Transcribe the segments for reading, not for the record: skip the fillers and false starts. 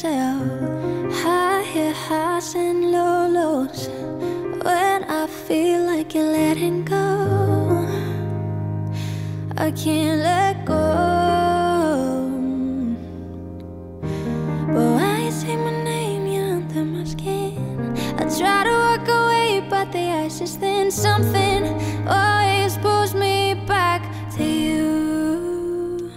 myself. Higher highs and low lows. When I feel like you're letting go, I can't let go. But when you say my name, you're under my skin. I try to walk away, but the ice is thin. Something always pulls me back to you.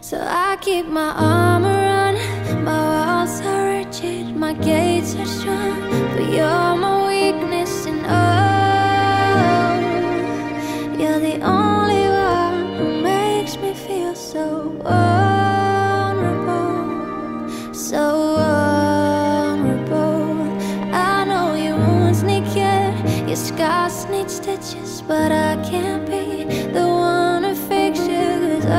So I keep my arm around. My walls are rigid, my gates are strong, but you're my weakness, and oh, you're the only one who makes me feel so vulnerable, so vulnerable. I know your wounds need care, your scars need stitches, but I can't be the one to fix you, 'cause oh,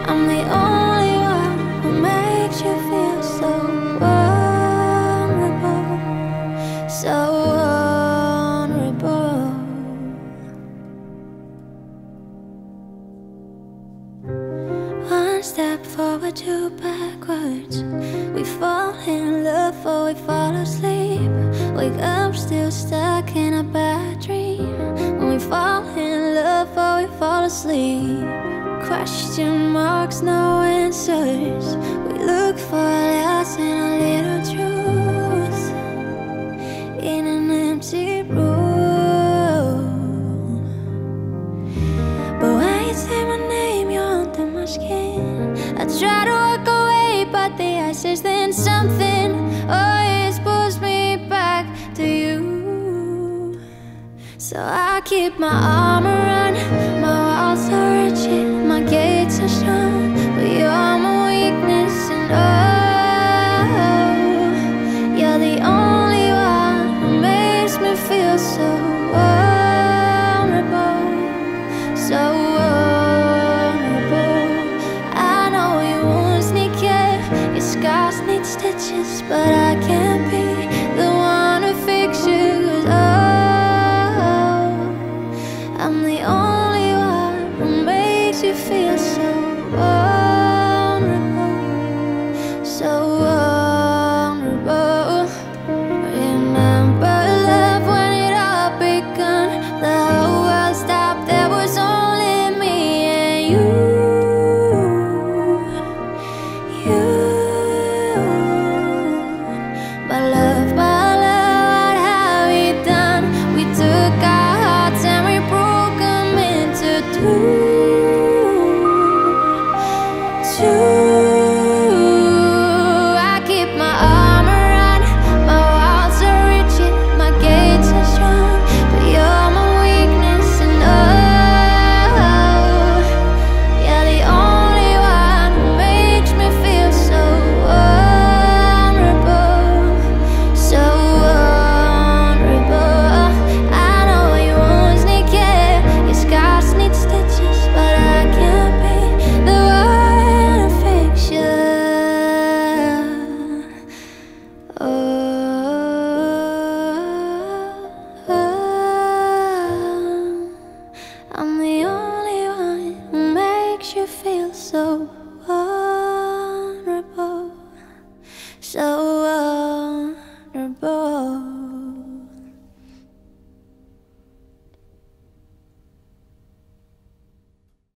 I'm the only one who makes you feel so vulnerable, so vulnerable. One step forward, two backwards. We fall in love or we fall asleep. Wake up still stuck in a bad dream. When we fall in love or we fall asleep. Question marks, no answers. We look for less and a little truth in an empty room. But when you say my name, you're under my skin. I try to walk away, but the ice is thin. Something always pulls me back to you. So I keep my arm around. My walls are rigid, my gates are strong, but you're my weakness, and oh, you're the only one who makes me feel so vulnerable, so vulnerable. I know your wounds need care, your scars need stitches, but I can't be the one to fix you, 'cause oh, I'm the only one who makes you feel so vulnerable, so vulnerable. Remember love when it all begun. The whole world stopped, there was only me and you. My love, what have we done? We took our hearts and we broke them into two. I keep my arm around. My walls are rigid, my gates are strong, but you're my weakness, and oh, you're the only one who makes me feel so vulnerable, so vulnerable. I know your wounds need care, your scars need stitches, but I can't be the one to fix you. Oh, I'm the only one who makes you feel so vulnerable, so vulnerable.